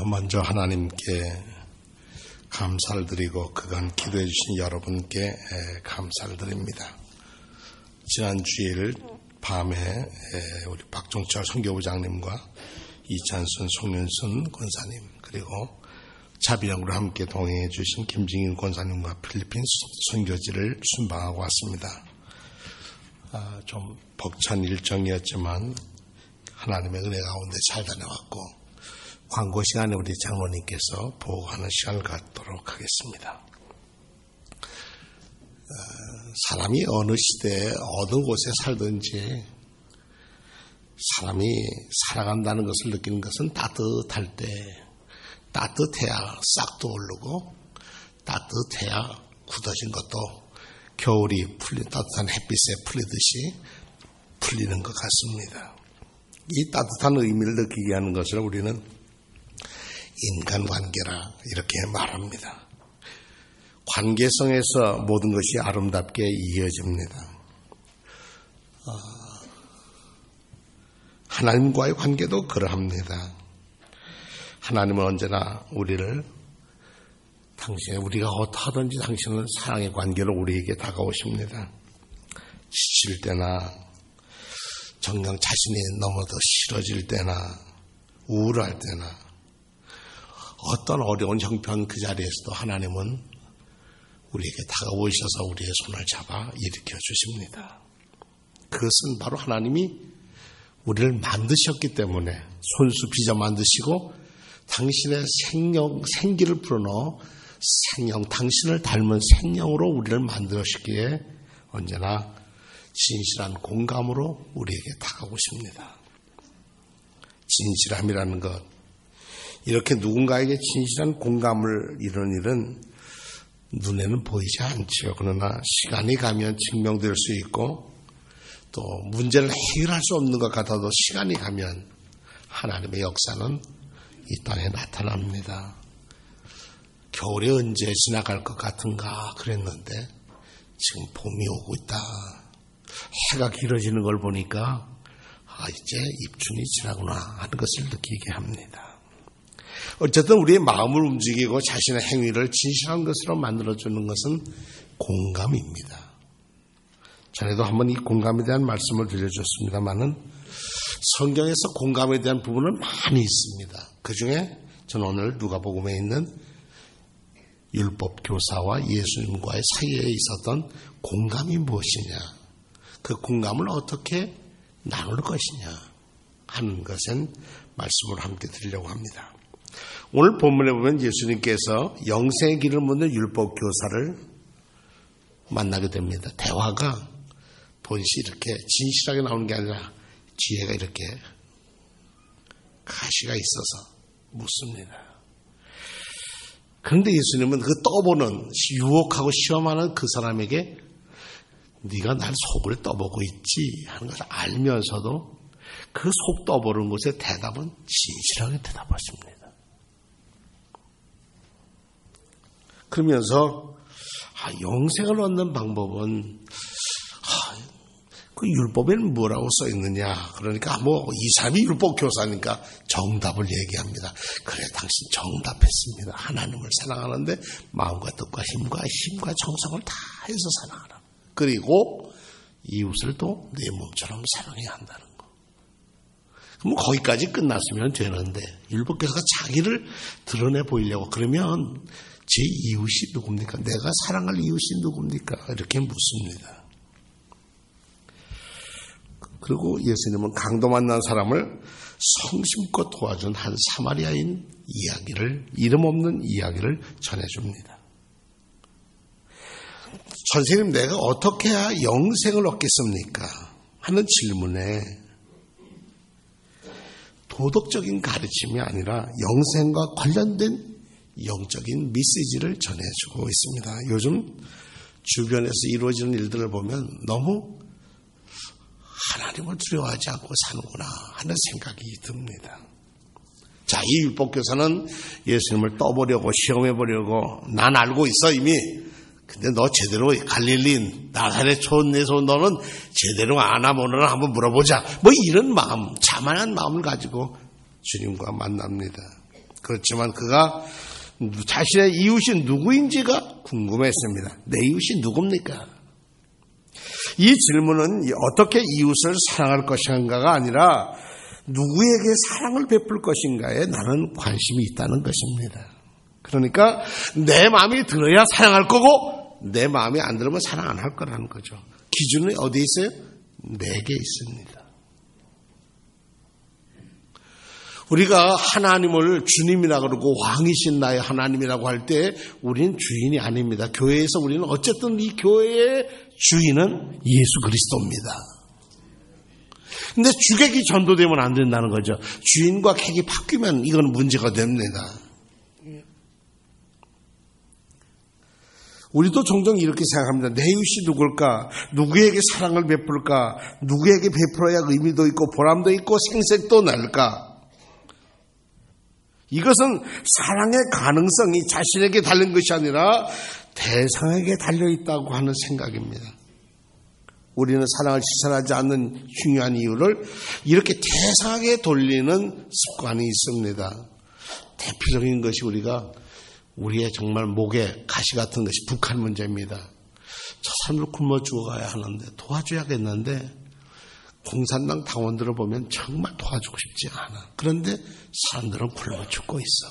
먼저 하나님께 감사를 드리고 그간 기도해 주신 여러분께 감사를 드립니다. 지난 주일 밤에 우리 박종철 선교부장님과 이찬순, 송윤순 권사님 그리고 자비령으로 함께 동행해 주신 김징인 권사님과 필리핀 선교지를 순방하고 왔습니다. 좀 벅찬 일정이었지만 하나님의 은혜 가운데 잘 다녀왔고 광고 시간에 우리 장로님께서 보고하는 시간을 갖도록 하겠습니다. 사람이 어느 시대에 어느 곳에 살든지 사람이 살아간다는 것을 느끼는 것은 따뜻할 때 따뜻해야 싹도 오르고 따뜻해야 굳어진 것도 겨울이 따뜻한 햇빛에 풀리듯이 풀리는 것 같습니다. 이 따뜻한 의미를 느끼게 하는 것을 우리는 인간관계라 이렇게 말합니다. 관계성에서 모든 것이 아름답게 이어집니다. 하나님과의 관계도 그러합니다. 하나님은 언제나 우리가 어떠하든지 당신은 사랑의 관계로 우리에게 다가오십니다. 지칠 때나 정녕 자신이 너무도 싫어질 때나 우울할 때나 어떤 어려운 형편 그 자리에서도 하나님은 우리에게 다가오셔서 우리의 손을 잡아 일으켜 주십니다. 그것은 바로 하나님이 우리를 만드셨기 때문에 손수 빚어 만드시고 당신의 생기를 불어넣어 당신을 닮은 생명으로 우리를 만들었기에 언제나 진실한 공감으로 우리에게 다가오십니다. 진실함이라는 것, 이렇게 누군가에게 진실한 공감을 이루는 일은 눈에는 보이지 않죠. 그러나 시간이 가면 증명될 수 있고 또 문제를 해결할 수 없는 것 같아도 시간이 가면 하나님의 역사는 이 땅에 나타납니다. 겨울이 언제 지나갈 것 같은가 그랬는데 지금 봄이 오고 있다. 해가 길어지는 걸 보니까 이제 입춘이 지나구나 하는 것을 느끼게 합니다. 어쨌든 우리의 마음을 움직이고 자신의 행위를 진실한 것으로 만들어주는 것은 공감입니다. 전에도 한번 이 공감에 대한 말씀을 드려줬습니다만은 성경에서 공감에 대한 부분은 많이 있습니다. 그 중에 저는 오늘 누가복음에 있는 율법 교사와 예수님과의 사이에 있었던 공감이 무엇이냐, 그 공감을 어떻게 나눌 것이냐 하는 것은 말씀을 함께 드리려고 합니다. 오늘 본문에 보면 예수님께서 영생의 길을 묻는 율법 교사를 만나게 됩니다. 대화가 본시 이렇게 진실하게 나오는 게 아니라 뒤에가 이렇게 가시가 있어서 묻습니다. 그런데 예수님은 그 떠보는 유혹하고 시험하는 그 사람에게 네가 날 속을 떠보고 있지 하는 것을 알면서도 그 속 떠보는 것에 대답은 진실하게 대답하십니다. 그러면서 영생을 얻는 방법은 그 율법에는 뭐라고 써 있느냐. 그러니까 이 사람이 율법 교사니까 정답을 얘기합니다. 그래, 당신 정답했습니다. 하나님을 사랑하는데 마음과 뜻과 힘과 정성을 다 해서 사랑하라. 그리고 이웃을 또 내 몸처럼 사랑해야 한다는 거. 그럼 거기까지 끝났으면 되는데 율법 교사가 자기를 드러내 보이려고 그러면 제 이웃이 누굽니까? 내가 사랑할 이웃이 누굽니까? 이렇게 묻습니다. 그리고 예수님은 강도 만난 사람을 성심껏 도와준 한 사마리아인 이름 없는 이야기를 전해줍니다. 선생님, 내가 어떻게 해야 영생을 얻겠습니까? 하는 질문에 도덕적인 가르침이 아니라 영생과 관련된 영적인 메시지를 전해주고 있습니다. 요즘 주변에서 이루어지는 일들을 보면 너무 하나님을 두려워하지 않고 사는구나 하는 생각이 듭니다. 자, 이 율법교사는 예수님을 떠보려고 시험해보려고 난 알고 있어 이미. 근데 너 제대로 갈릴리인 나사렛 촌에서 온 너는 제대로 아나 모르나 한번 물어보자. 이런 마음, 자만한 마음을 가지고 주님과 만납니다. 그렇지만 그가 자신의 이웃이 누구인지가 궁금했습니다. 내 이웃이 누굽니까? 이 질문은 어떻게 이웃을 사랑할 것인가가 아니라 누구에게 사랑을 베풀 것인가에 나는 관심이 있다는 것입니다. 그러니까 내 마음이 들어야 사랑할 거고 내 마음이 안 들으면 사랑 안 할 거라는 거죠. 기준은 어디에 있어요? 내게 있습니다. 우리가 하나님을 주님이라 그러고 왕이신 나의 하나님이라고 할 때 우리는 주인이 아닙니다. 교회에서 우리는 어쨌든 이 교회의 주인은 예수 그리스도입니다. 근데 주객이 전도되면 안 된다는 거죠. 주인과 객이 바뀌면 이건 문제가 됩니다. 우리도 종종 이렇게 생각합니다. 내 이웃이 누굴까? 누구에게 사랑을 베풀까? 누구에게 베풀어야 의미도 있고 보람도 있고 생색도 날까? 이것은 사랑의 가능성이 자신에게 달린 것이 아니라 대상에게 달려있다고 하는 생각입니다. 우리는 사랑을 실천하지 않는 중요한 이유를 이렇게 대상에게 돌리는 습관이 있습니다. 대표적인 것이 우리의 정말 목에 가시 같은 것이 북한 문제입니다. 저 사람들 굶어 죽어가야 하는데 도와줘야겠는데 공산당 당원들을 보면 정말 도와주고 싶지 않아. 그런데 사람들은 굶어 죽고 있어.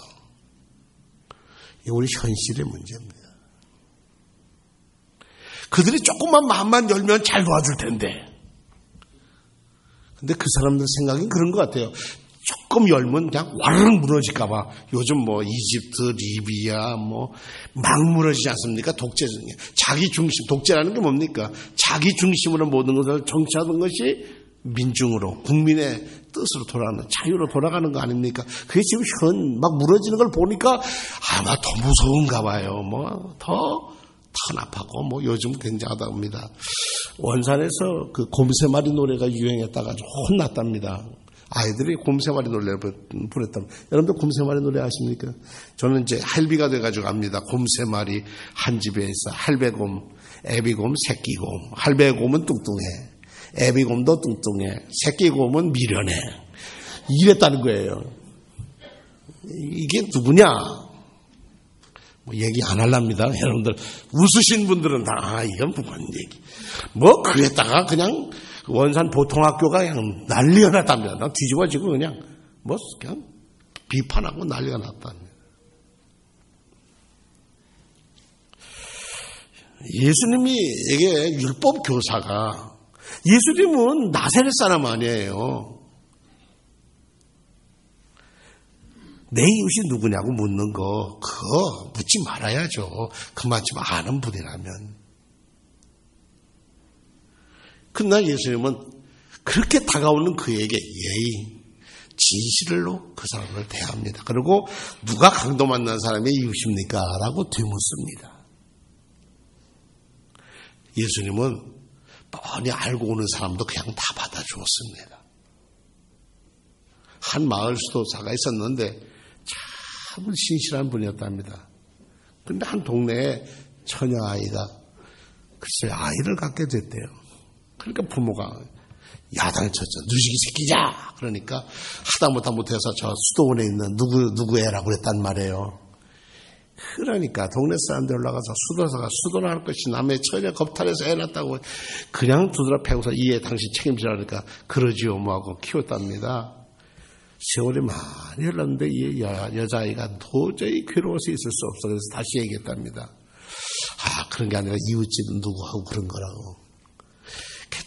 이게 우리 현실의 문제입니다. 그들이 조금만 마음만 열면 잘 도와줄 텐데. 근데 그 사람들 생각은 그런 것 같아요. 조금 열면 그냥 와르르 무너질까봐. 요즘 이집트, 리비아 막 무너지지 않습니까? 자기 중심, 독재라는 게 뭡니까? 자기 중심으로 모든 것을 정치하는 것이 민중으로, 국민의 뜻으로 돌아가는, 자유로 돌아가는 거 아닙니까? 그게 지금 막 무너지는 걸 보니까 아마 더 무서운가 봐요. 더 탄압하고 요즘 굉장하다고 합니다. 원산에서 그 곰새마리 노래가 유행했다가 혼났답니다. 아이들이 곰새마리 노래를 부르랬답니다. 여러분들 곰새마리 노래 아십니까? 저는 이제 할비가 돼가지고 압니다. 곰새마리 한 집에 있어. 할배곰, 애비곰, 새끼곰. 할배곰은 뚱뚱해. 애비곰도 뚱뚱해. 새끼곰은 미련해. 이랬다는 거예요. 이게 누구냐? 얘기 안 할랍니다. 여러분들 웃으신 분들은 다 이건 무슨 얘기. 그랬다가 그냥 원산 보통학교가 그냥 난리가 났답니다. 뒤집어지고 그냥 비판하고 난리가 났답니다. 예수님에게 율법 교사가, 예수님은 나사렛 사람 아니에요. 내 이웃이 누구냐고 묻는 거 그거 묻지 말아야죠. 그만큼 아는 분이라면. 그러나 예수님은 그렇게 다가오는 그에게 예의, 진실로 그 사람을 대합니다. 그리고 누가 강도 만난 사람이 이웃입니까? 라고 되묻습니다. 예수님은 뻔히 알고 오는 사람도 그냥 다 받아주었습니다. 한 마을 수도사가 있었는데 참 신실한 분이었답니다. 그런데 한 동네에 처녀 아이가 글쎄 아이를 갖게 됐대요. 그러니까 부모가 야단을 쳤죠. 누시기 새끼자. 그러니까 하다못해 못해서 저 수도원에 있는 누구 애라고 그랬단 말이에요. 그러니까 동네 사람들 올라가서 수도사가 수도를 할 것이 남의 처녀 겁탈해서 해놨다고 그냥 두드러 패고서 이에 당신 책임지라니까 그러지요 하고 키웠답니다. 세월이 많이 흘렀는데 이 여자아이가 도저히 괴로워서 있을 수 없어. 그래서 다시 얘기했답니다. 그런 게 아니라 이웃집 누구하고 그런 거라고.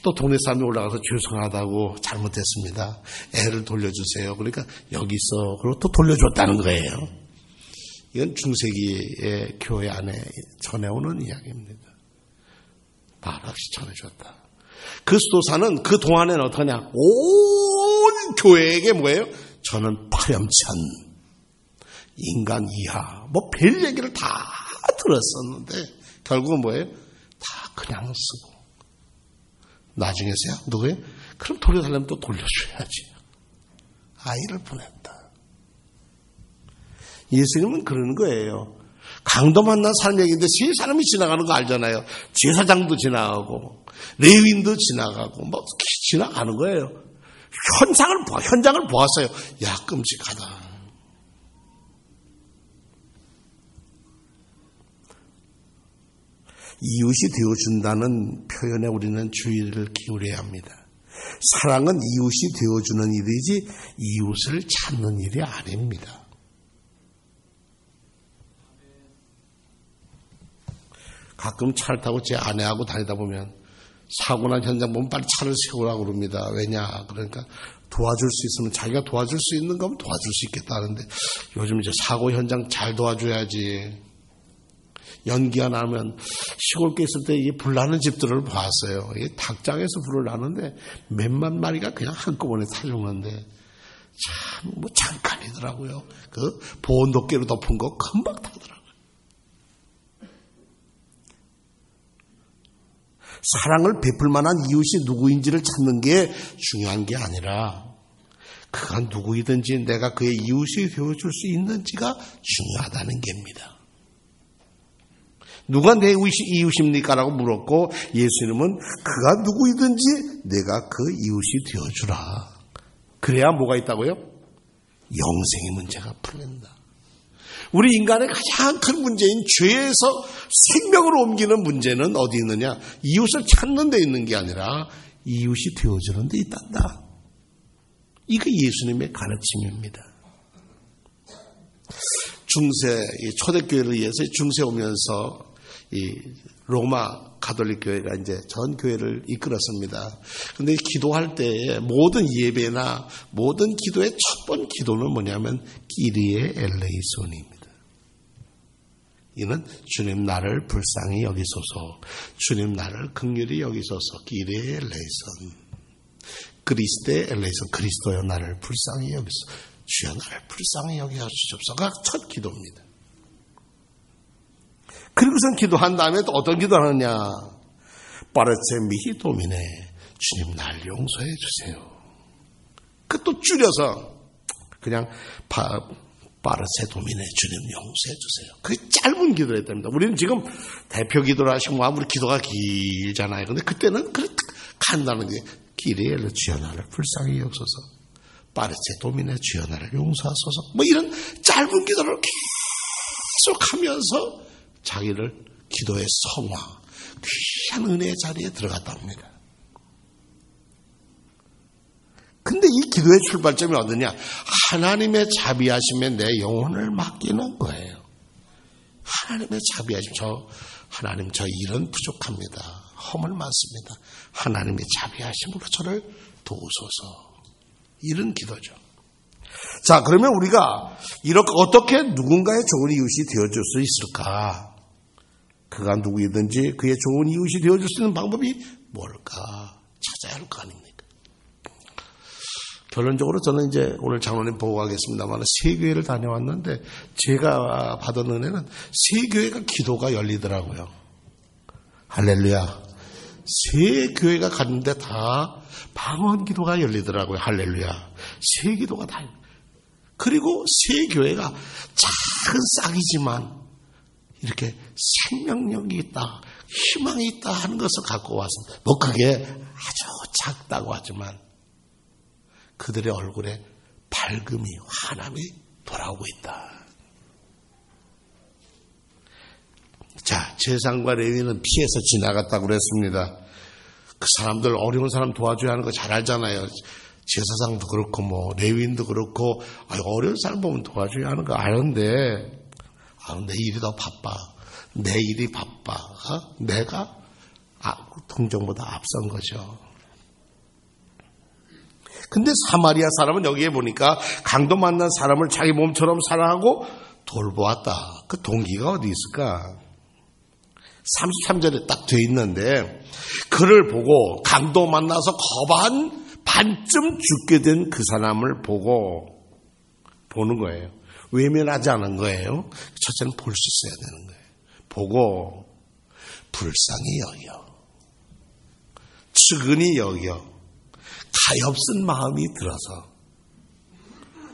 또 동네 사람이 올라가서 죄송하다고 잘못했습니다. 애를 돌려주세요. 그러니까 여기 있어. 그리고 또 돌려줬다는 거예요. 이건 중세기의 교회 안에 전해오는 이야기입니다. 말없이 전해줬다. 그 수도사는 그 동안에는 어떠냐? 온 교회에게 뭐예요? 저는 파렴치한 인간 이하 별 얘기를 다 들었었는데 결국은 뭐예요? 다 그냥 쓰고 나중에서야 누구예요? 그럼 돌려달라면 또 돌려줘야지. 아이를 보냈다. 예수님은 그러는 거예요. 강도 만난 사람 얘기인데 세 사람이 지나가는 거 알잖아요. 제사장도 지나가고 레위인도 지나가고 지나가는 거예요. 현장을 보았어요. 야 끔찍하다. 이웃이 되어준다는 표현에 우리는 주의를 기울여야 합니다. 사랑은 이웃이 되어주는 일이지 이웃을 찾는 일이 아닙니다. 가끔 차를 타고 제 아내하고 다니다 보면 사고난 현장 보면 빨리 차를 세우라고 그럽니다. 왜냐? 그러니까 도와줄 수 있으면 자기가 도와줄 수 있는 거면 도와줄 수 있겠다는데 요즘 이제 사고 현장 잘 도와줘야지. 연기가 나면 시골에 있을 때 이게 불 나는 집들을 봤어요. 이게 닭장에서 불을 나는데 몇만 마리가 그냥 한꺼번에 타 죽는데 참 뭐 잠깐이더라고요. 그 보온도끼로 덮은 거 금방 타더라고요. 사랑을 베풀 만한 이웃이 누구인지를 찾는 게 중요한 게 아니라 그가 누구이든지 내가 그의 이웃이 되어줄 수 있는지가 중요하다는 겁니다. 누가 내 이웃입니까? 라고 물었고 예수님은 그가 누구이든지 내가 그 이웃이 되어주라. 그래야 뭐가 있다고요? 영생의 문제가 풀린다. 우리 인간의 가장 큰 문제인 죄에서 생명으로 옮기는 문제는 어디 있느냐? 이웃을 찾는 데 있는 게 아니라 이웃이 되어주는 데 있단다. 이게 예수님의 가르침입니다. 초대교회를 위해서 중세 오면서 이 로마 가톨릭 교회가 이제 전 교회를 이끌었습니다. 그런데 기도할 때 모든 예배나 모든 기도의 첫 번 기도는 뭐냐면 끼리에 엘레이손입니다. 이는 주님 나를 불쌍히 여기소서, 주님 나를 긍휼히 여기소서, 끼리에 엘레이손, 그리스도의 엘레이손, 그리스도여 나를 불쌍히 여기소서, 주여 나를 불쌍히 여기소서가 첫 기도입니다. 그리고선 기도한 다음에 또 어떤 기도를 하느냐? 빠르체 미히 도미네, 주님 날 용서해 주세요. 그 또 줄여서 그냥 빠르체 도미네, 주님 용서해 주세요. 그게 짧은 기도를 했답니다. 우리는 지금 대표 기도를 하시고 아무리 기도가 길잖아요. 근데 그때는 그렇게 간다는 게 끼리에 주여 나를 불쌍히 여기소서, 빠르체 도미네, 주여 나를 용서하소서, 뭐 이런 짧은 기도를 계속하면서 자기를 기도의 성화, 귀한 은혜의 자리에 들어갔다 합니다. 근데 이 기도의 출발점이 어디냐? 하나님의 자비하심에 내 영혼을 맡기는 거예요. 하나님의 자비하심, 하나님 저 일은 부족합니다. 허물 많습니다. 하나님의 자비하심으로 저를 도우소서. 이런 기도죠. 자, 그러면 우리가 이렇게 어떻게 누군가의 좋은 이웃이 되어줄 수 있을까? 그가 누구이든지 그의 좋은 이웃이 되어줄 수 있는 방법이 뭘까? 찾아야 할 거 아닙니까? 결론적으로 저는 이제 오늘 장로님 보고 가겠습니다만 세 교회를 다녀왔는데 제가 받은 은혜는 세 교회가 기도가 열리더라고요. 할렐루야. 세 교회가 갔는데 다 방언 기도가 열리더라고요. 할렐루야. 세 기도가 다. 그리고 세 교회가 작은 싹이지만 이렇게 생명력이 있다, 희망이 있다 하는 것을 갖고 왔습니다. 뭐 그게 아주 작다고 하지만 그들의 얼굴에 밝음이, 환함이 돌아오고 있다. 자, 제사장과 레위는 피해서 지나갔다고 그랬습니다. 그 사람들, 어려운 사람 도와줘야 하는 거 잘 알잖아요. 제사장도 그렇고 뭐 레위인도 그렇고 어려운 사람 보면 도와줘야 하는 거 아는데 내 일이 더 바빠. 내 일이 바빠. 내가 동정보다 앞선 거죠. 근데 사마리아 사람은 여기에 보니까 강도 만난 사람을 자기 몸처럼 사랑하고 돌보았다. 그 동기가 어디 있을까? 33절에 딱 돼 있는데 그를 보고 강도 만나서 반쯤 죽게 된 그 사람을 보는 거예요. 외면하지 않은 거예요. 첫째는 볼 수 있어야 되는 거예요. 보고 불쌍히 여겨, 측은히 여겨, 가엾은 마음이 들어서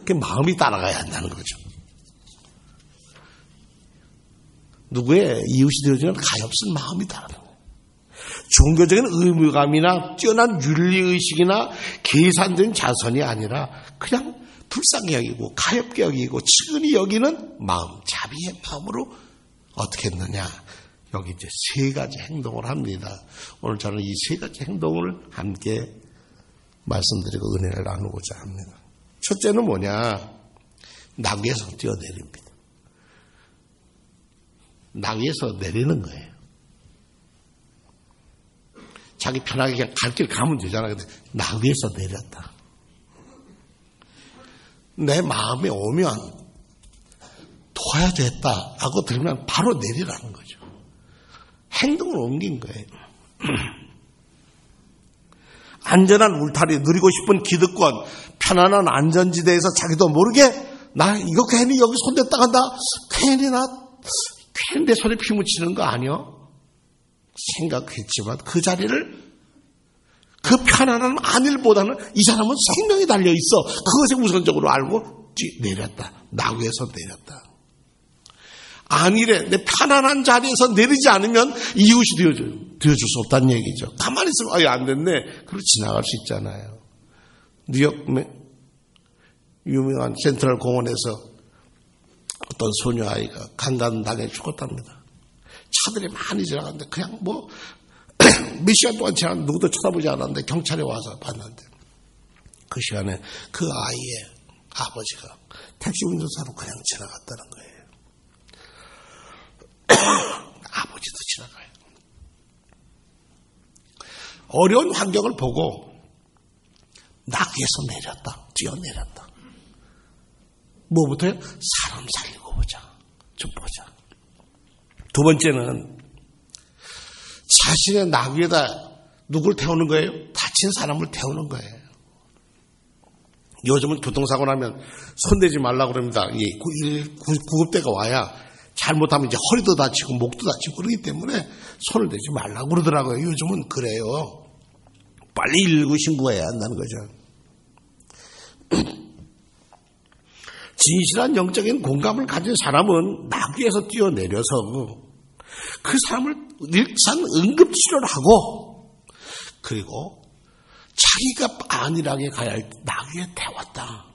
그 마음이 따라가야 한다는 거죠. 누구의 이웃이 되어주는 가엾은 마음이 따라가는 거예요. 종교적인 의무감이나 뛰어난 윤리의식이나 계산된 자선이 아니라 그냥 불쌍히 여기고 가엾게 여기고 측은히 여기는 마음, 자비의 마음으로 어떻게 했느냐? 여기 이제 세 가지 행동을 합니다. 오늘 저는 이 세 가지 행동을 함께 말씀드리고 은혜를 나누고자 합니다. 첫째는 뭐냐? 나귀에서 뛰어내립니다. 나귀에서 내리는 거예요. 자기 편하게 그냥 갈 길 가면 되잖아. 근데 나귀에서 내렸다. 내 마음에 오면 도와야겠다 하고 들으면 바로 내리라는 거죠. 행동을 옮긴 거예요. 안전한 울타리, 누리고 싶은 기득권, 편안한 안전지대에서 자기도 모르게 나 이거 괜히 여기 손댔다 간다. 괜히 내 손에 피 묻히는 거 아니요? 생각했지만 그 자리를 그 편안한 안일보다는 이 사람은 생명이 달려있어. 그것에 우선적으로 알고 내렸다. 나귀에서 내렸다. 안일에 내 편안한 자리에서 내리지 않으면 이웃이 되어줄 수 없다는 얘기죠. 가만히 있으면 안 됐네. 그리고 지나갈 수 있잖아요. 뉴욕 유명한 센트럴 공원에서 어떤 소녀 아이가 강간당해 죽었답니다. 차들이 많이 지나갔는데 그냥 몇 시간 동안 지나갔는데 누구도 쳐다보지 않았는데 경찰이 와서 봤는데 그 시간에 그 아이의 아버지가 택시 운전사로 그냥 지나갔다는 거예요. 아버지도 지나가요. 어려운 환경을 보고 나귀에서 뛰어내렸다. 뭐부터요? 사람 살리고 보자. 좀 보자. 두 번째는 자신의 나귀에다 누굴 태우는 거예요? 다친 사람을 태우는 거예요. 요즘은 교통사고 나면 손대지 말라고 그럽니다. 구급대가 와야 잘못하면 이제 허리도 다치고 목도 다치고 그러기 때문에 손을 대지 말라고 그러더라고요. 요즘은 그래요. 빨리 119 신고해야 한다는 거죠. 진실한 영적인 공감을 가진 사람은 나귀에서 뛰어내려서 그 사람을 일단 응급치료를 하고 그리고 자기가 안일하게 가야 할 나귀에 태웠다.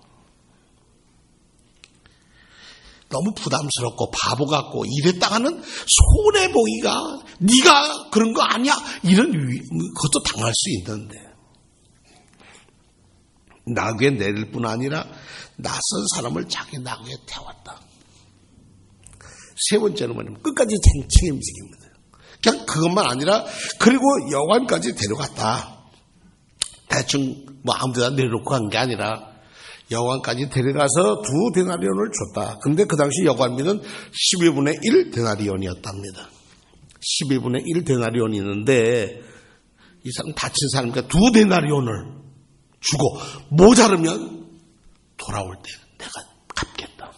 너무 부담스럽고 바보 같고 이랬다가는 손해보기가 네가 그런 거 아니야 이런 것도 당할 수 있는데 나귀에 내릴 뿐 아니라 낯선 사람을 자기 나귀에 태웠다. 세 번째는 뭐냐면 끝까지 책임지기입니다. 그냥 그것만 아니라 그리고 여관까지 데려갔다. 대충 아무 데나 내려놓고 간 게 아니라 여관까지 데려가서 2데나리온을 줬다. 근데 그 당시 여관비는 12분의 1 데나리온이었답니다. 12분의 1 데나리온이 있는데 이 사람 다친 사람이니까 2데나리온을 주고 모자르면 돌아올 때 내가 갚겠다.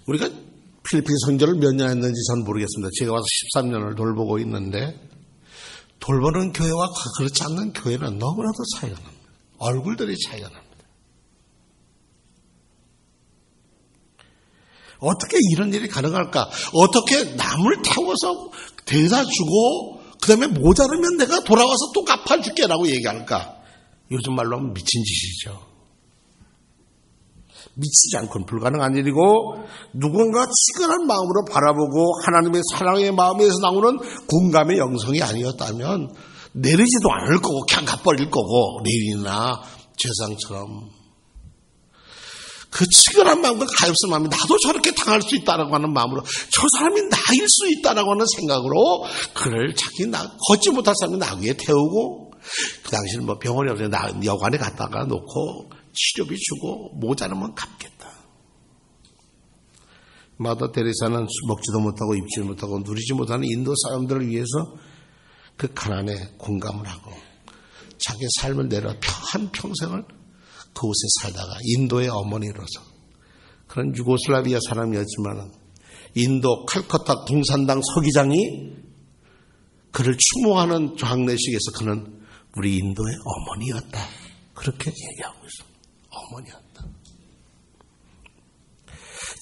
우리가 필리핀 선교를 몇 년 했는지 전 모르겠습니다. 제가 와서 13년을 돌보고 있는데 돌보는 교회와 그렇지 않는 교회는 너무나도 차이가 납니다. 얼굴들이 차이가 납니다. 어떻게 이런 일이 가능할까? 어떻게 남을 태워서 대다 주고 그 다음에 모자르면 내가 돌아와서 또 갚아줄게 라고 얘기할까? 요즘 말로 하면 미친 짓이죠. 미치지 않고는 불가능한 일이고 누군가 치근한 마음으로 바라보고 하나님의 사랑의 마음에서 나오는 공감의 영성이 아니었다면 내리지도 않을 거고 그냥 갚아버릴 거고 레인이나 재상처럼 그 치근한 마음과 가엾은 마음이 나도 저렇게 당할 수 있다라고 하는 마음으로 저 사람이 나일 수 있다라고 하는 생각으로 그를 자기 걷지 못할 사람이 나귀에 태우고 그 당시는 병원에 없어요. 여관에 갔다가 놓고 치료비 주고 모자르면 갚겠다. 마더 테레사는 먹지도 못하고 입지도 못하고 누리지 못하는 인도 사람들을 위해서 그 가난에 공감을 하고 자기 삶을 내려 한 평생을 그곳에 살다가 인도의 어머니로서 그런 유고슬라비아 사람이었지만 인도 칼커타 공산당 서기장이 그를 추모하는 장례식에서 그는 우리 인도의 어머니였다. 그렇게 얘기하고 있어. 어머니였다.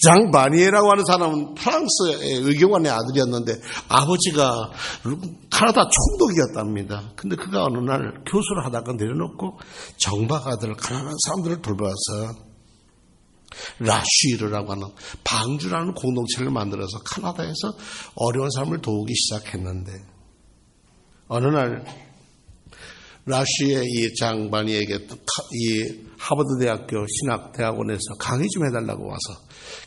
장 바니에라고 하는 사람은 프랑스의 의교관의 아들이었는데 아버지가 카나다 총독이었답니다. 근데 그가 어느 날 교수를 하다가 내려놓고 정박아들 가난한 사람들을 돌봐서 라쉬르라고 하는 방주라는 공동체를 만들어서 캐나다에서 어려운 사람을 도우기 시작했는데 어느 날 라쉬의 이 장반이에게 이 하버드 대학교 신학대학원에서 강의 좀 해달라고 와서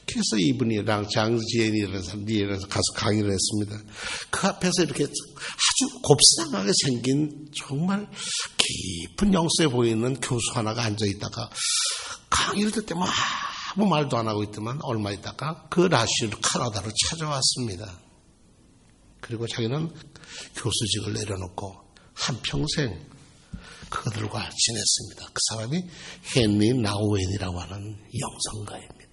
그래서 이분이랑 장지엔이라는 사람이 가서 강의를 했습니다. 그 앞에서 이렇게 아주 곱상하게 생긴 정말 깊은 영성에 보이는 교수 하나가 앉아있다가 강의를 듣 때만 아무 말도 안 하고 있더만 얼마 있다가 그 라쉬를 캐나다로 찾아왔습니다. 그리고 자기는 교수직을 내려놓고 한평생 그들과 지냈습니다. 그 사람이 헨리 나우엔이라고 하는 영성가입니다.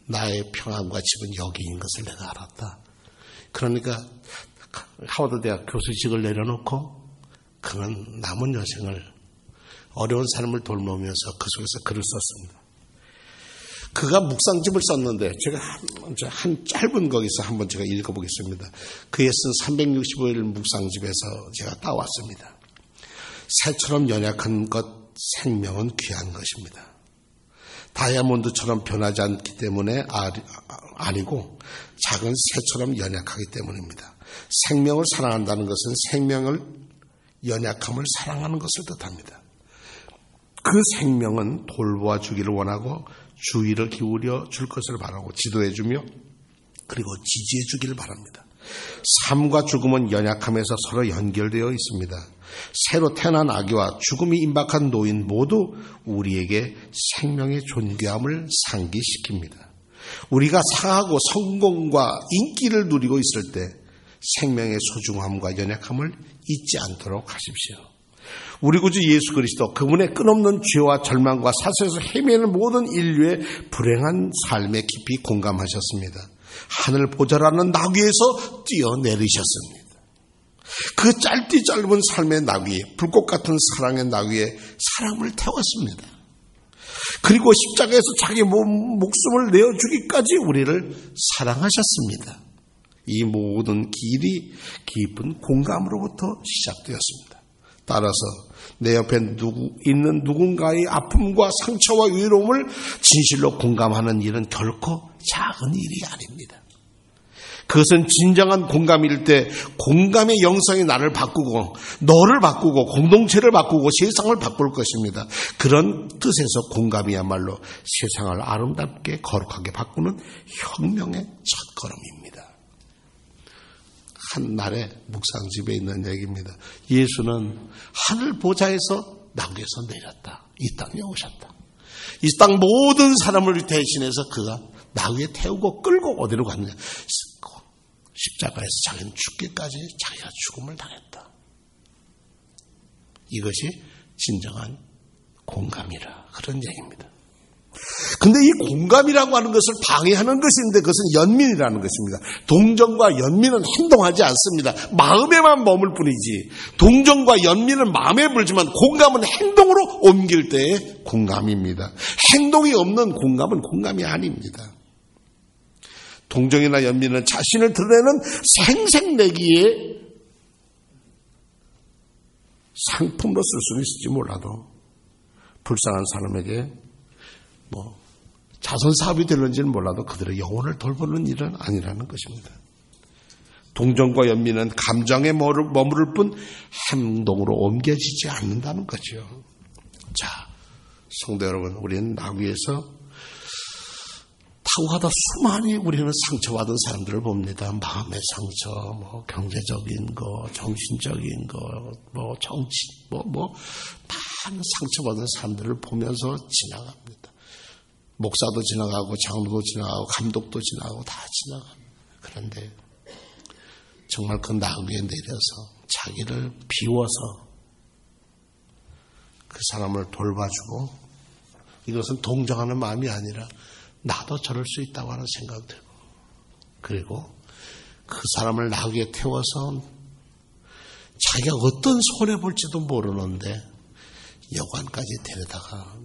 나의 평안과 집은 여기인 것을 내가 알았다. 그러니까 하버드 대학 교수직을 내려놓고 그는 남은 여생을 어려운 삶을 돌보면서 그 속에서 글을 썼습니다. 그가 묵상집을 썼는데 제가 한 짧은 거기서 한번 제가 읽어보겠습니다. 그의 쓴 365일 묵상집에서 제가 따왔습니다. 새처럼 연약한 것 생명은 귀한 것입니다. 다이아몬드처럼 변하지 않기 때문에 아니고 작은 새처럼 연약하기 때문입니다. 생명을 사랑한다는 것은 생명을 연약함을 사랑하는 것을 뜻합니다. 그 생명은 돌보아 주기를 원하고 주의를 기울여 줄 것을 바라고 지도해 주며 그리고 지지해 주기를 바랍니다. 삶과 죽음은 연약함에서 서로 연결되어 있습니다. 새로 태어난 아기와 죽음이 임박한 노인 모두 우리에게 생명의 존귀함을 상기시킵니다. 우리가 상하고 성공과 인기를 누리고 있을 때 생명의 소중함과 연약함을 잊지 않도록 하십시오. 우리 구주 예수 그리스도 그분의 끝없는 죄와 절망과 사슬에서 헤매는 모든 인류의 불행한 삶에 깊이 공감하셨습니다. 하늘 보좌라는 나귀에서 뛰어내리셨습니다. 그 짧디 짧은 삶의 나귀, 불꽃 같은 사랑의 나귀에 사람을 태웠습니다. 그리고 십자가에서 자기 목숨을 내어주기까지 우리를 사랑하셨습니다. 이 모든 길이 깊은 공감으로부터 시작되었습니다. 따라서 내 옆에 있는 누군가의 아픔과 상처와 외로움을 진실로 공감하는 일은 결코 작은 일이 아닙니다. 그것은 진정한 공감일 때 공감의 영성이 나를 바꾸고 너를 바꾸고 공동체를 바꾸고 세상을 바꿀 것입니다. 그런 뜻에서 공감이야말로 세상을 아름답게 거룩하게 바꾸는 혁명의 첫걸음입니다. 한 날에 묵상집에 있는 얘기입니다. 예수는 하늘 보좌에서 나귀에서 내렸다. 이 땅에 오셨다. 이 땅 모든 사람을 대신해서 그가 나귀에 태우고 끌고 어디로 갔느냐. 십자가에서 자기는 죽기까지 자기가 죽음을 당했다. 이것이 진정한 공감이라 그런 얘기입니다. 근데 이 공감이라고 하는 것을 방해하는 것인데 그것은 연민이라는 것입니다. 동정과 연민은 행동하지 않습니다. 마음에만 머물 뿐이지. 동정과 연민은 마음에 불지만 공감은 행동으로 옮길 때의 공감입니다. 행동이 없는 공감은 공감이 아닙니다. 동정이나 연민은 자신을 드러내는 생색내기에 상품으로 쓸 수는 있을지 몰라도 불쌍한 사람에게 자선 사업이 되는지는 몰라도 그들의 영혼을 돌보는 일은 아니라는 것입니다. 동정과 연민은 감정에 머무를 뿐 행동으로 옮겨지지 않는다는 거죠. 자, 성도 여러분, 우리는 나귀에서 타고 가다 수많이 우리는 상처받은 사람들을 봅니다. 마음의 상처, 경제적인 거, 정신적인 거, 정치, 많은 상처받은 사람들을 보면서 지나갑니다. 목사도 지나가고, 장로도 지나가고, 감독도 지나가고, 다 지나갑니다. 그런데 정말 그 나귀에 내려서 자기를 비워서 그 사람을 돌봐주고, 이것은 동정하는 마음이 아니라 나도 저럴 수 있다고 하는 생각이 들고, 그리고 그 사람을 나귀에 태워서 자기가 어떤 손해볼지도 모르는데 여관까지 데려다가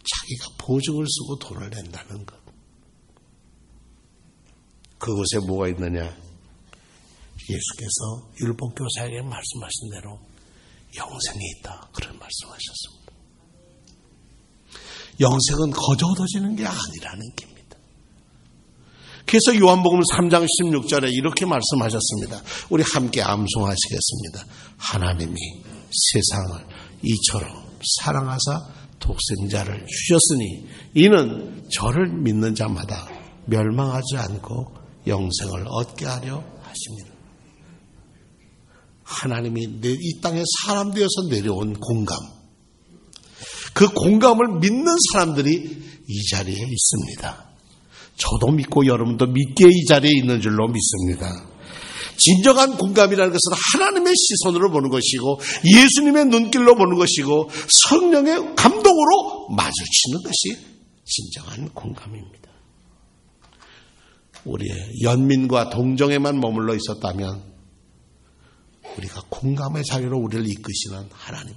자기가 보증을 쓰고 돈을 낸다는 것. 그곳에 뭐가 있느냐? 예수께서 율법교사에게 말씀하신 대로 영생이 있다. 그런 말씀하셨습니다. 영생은 거저 얻어지는 게 아니라는 겁니다. 그래서 요한복음 3장 16절에 이렇게 말씀하셨습니다. 우리 함께 암송하시겠습니다. 하나님이 세상을 이처럼 사랑하사 독생자를 주셨으니 이는 저를 믿는 자마다 멸망하지 않고 영생을 얻게 하려 하십니다. 하나님이 이 땅에 사람 되어서 내려온 공감, 그 공감을 믿는 사람들이 이 자리에 있습니다. 저도 믿고 여러분도 믿게 이 자리에 있는 줄로 믿습니다. 진정한 공감이라는 것은 하나님의 시선으로 보는 것이고 예수님의 눈길로 보는 것이고 성령의 감동으로 마주치는 것이 진정한 공감입니다. 우리의 연민과 동정에만 머물러 있었다면 우리가 공감의 자리로 우리를 이끄시는 하나님,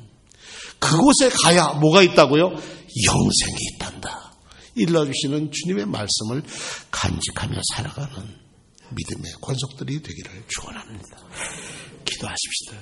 그곳에 가야 뭐가 있다고요? 영생이 있단다. 일러주시는 주님의 말씀을 간직하며 살아가는 믿음의 권속들이 되기를 축원합니다. 기도하십시다.